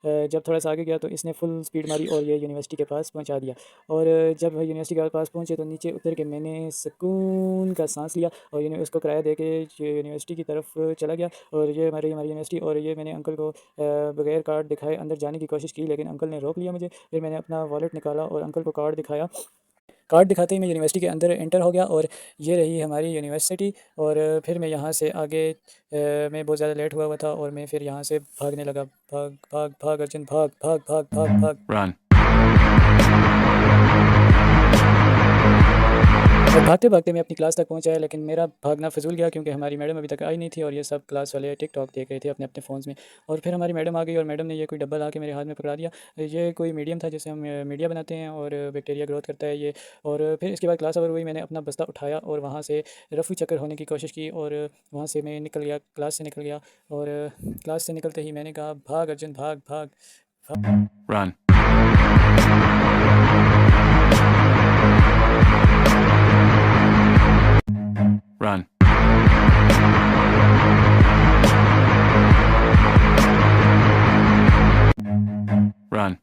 जब थोड़ा सा आगे गया तो इसने फुल स्पीड मारी और ये यूनिवर्सिटी के पास पहुंचा दिया। और जब यूनिवर्सिटी के पास पहुंचे तो नीचे उतर के मैंने सुकून का सांस लिया और उसको किराया दे के यूनिवर्सिटी की तरफ चला गया। और ये हमारी यूनिवर्सिटी, और ये मैंने अंकल को बगैर कार्ड दिखाए अंदर जाने की कोशिश की, लेकिन अंकल ने रोक लिया मुझे। फिर मैंने अपना वॉलेट निकाला और अंकल को कार्ड दिखाया। कार्ड दिखाते ही मैं यूनिवर्सिटी के अंदर एंटर हो गया और ये रही हमारी यूनिवर्सिटी। और फिर मैं यहाँ से आगे मैं बहुत ज़्यादा लेट हुआ था और मैं फिर यहाँ से भागने लगा। भाग भाग भाग अर्जुन, भाग भाग भाग भाग भाग। Run. और भागते भागते मैं अपनी क्लास तक पहुँचा, लेकिन मेरा भागना फिजूल गया क्योंकि हमारी मैडम अभी तक आई नहीं थी और ये सब क्लास वाले टिकटॉक देख रहे थे अपने अपने फ़ोन्स में। और फिर हमारी मैडम आ गई और मैडम ने ये कोई डब्बा ला के मेरे हाथ में पकड़ा दिया। ये कोई मीडियम था जिससे हम मीडिया बनाते हैं और बैक्टीरिया ग्रोथ करता है ये। और फिर इसके बाद क्लास ओवर हुई, मैंने अपना बस्ता उठाया और वहाँ से रफू चक्कर होने की कोशिश की और वहाँ से मैं निकल गया, क्लास से निकल गया। और क्लास से निकलते ही मैंने कहा, भाग अर्जुन भाग भाग भाग। Run. Run. Run.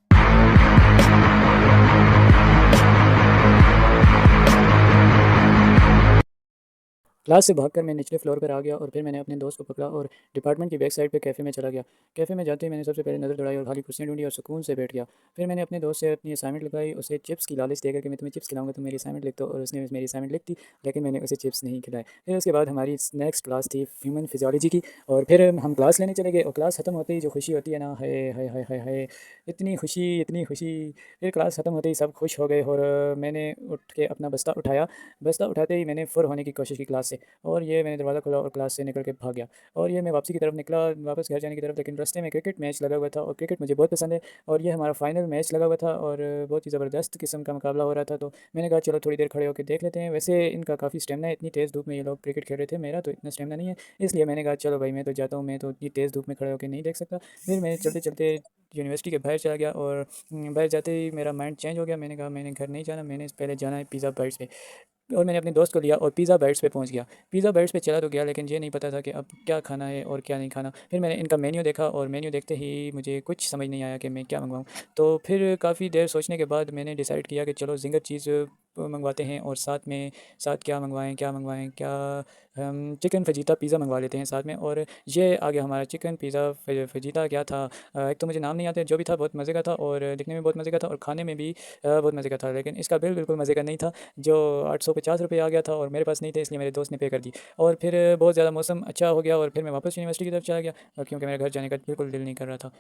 क्लास से भागकर मैं निचले फ्लोर पर आ गया और फिर मैंने अपने दोस्त को पकड़ा और डिपार्टमेंट की बैक साइड पे कैफ़े में चला गया। कैफ़े में जाते ही मैंने सबसे पहले नज़र दौड़ाई और खाली कुर्सियाँ ढूंढी और सुकून से बैठ गया। फिर मैंने अपने दोस्त से अपनी असाइनमेंट लगाई, उसे चिप्स की लालच देकर कि मैं तुम्हें चिप्स खिलाऊंगा, तुम मेरी असाइनमेंट लिख दो, और उसने मेरी असाइनमेंट लिख दी, लेकिन मैंने उसे चिप्स नहीं खिलाए। फिर उसके बाद हमारी नेक्स्ट क्लास थी ह्यूमन फिजियोलॉजी की और फिर हम क्लास लेने चले गए। और क्लास ख़त्म होते ही जो खुशी होती है ना, है हाय हाय हाय हाय, इतनी खुशी इतनी खुशी। फिर क्लास ख़त्म होते ही सब खुश हो गए और मैंने उठ के अपना बस्ता उठाया। बस्ता उठाते ही मैंने फुर होने की कोशिश की क्लास से, और ये मैंने दरवाज़ा खोला और क्लास से निकल के भाग गया। और ये मैं वापसी की तरफ निकला, वापस घर जाने की तरफ, लेकिन रास्ते में क्रिकेट मैच लगा हुआ था और क्रिकेट मुझे बहुत पसंद है और ये हमारा फाइनल मैच लगा हुआ था और बहुत ही ज़बरदस्त किस्म का मुकाबला हो रहा था। तो मैंने कहा चलो थोड़ी देर खड़े होकर देख लेते हैं। वैसे इनका काफ़ी स्टेमिना है, इतनी तेज़ धूप में ये लोग क्रिकेट खेल रहे थे, मेरा तो इतना स्टेमिना नहीं है, इसलिए मैंने कहा चलो भाई मैं तो जाता हूँ, मैं तो इतनी तेज़ धूप में खड़े होकर नहीं देख सकता। फिर मैं चलते चलते यूनिवर्सिटी के बाहर चला गया और बाहर जाते ही मेरा माइंड चेंज हो गया। मैंने कहा मैंने घर नहीं जाना, मैंने पहले जाना है पिज़्ज़ा बाइट्स पे। और मैंने अपने दोस्त को लिया और पिज़्ज़ा बाइट्स पे पहुंच गया। पिज़्ज़ा बाइट्स पे चला तो गया, लेकिन ये नहीं पता था कि अब क्या खाना है और क्या नहीं खाना। फिर मैंने इनका मेन्यू देखा और मेन्यू देखते ही मुझे कुछ समझ नहीं आया कि मैं क्या मंगवाऊँ। तो फिर काफ़ी देर सोचने के बाद मैंने डिसाइड किया कि चलो ज़िंगर चीज़ मंगवाते हैं और साथ क्या मंगवाएं क्या, हम चिकन फजीता पिज़्ज़ा मंगवा लेते हैं साथ में। और ये आ गया हमारा चिकन पिज़्ज़ा फजीता। क्या था, एक तो मुझे नाम नहीं आता, जो भी था बहुत मज़े का था और दिखने में बहुत मज़े का था और खाने में भी बहुत मज़े का था, लेकिन इसका बिल बिल्कुल मज़े का नहीं था। जो 850 रुपये आ गया था और मेरे पास नहीं थे, इसलिए मेरे दोस्त ने पे कर दी। और फिर बहुत ज़्यादा मौसम अच्छा हो गया और फिर मैं वापस यूनिवर्सिटी की तरफ चला गया क्योंकि मेरे घर जाने का बिल्कुल दिल नहीं कर रहा था।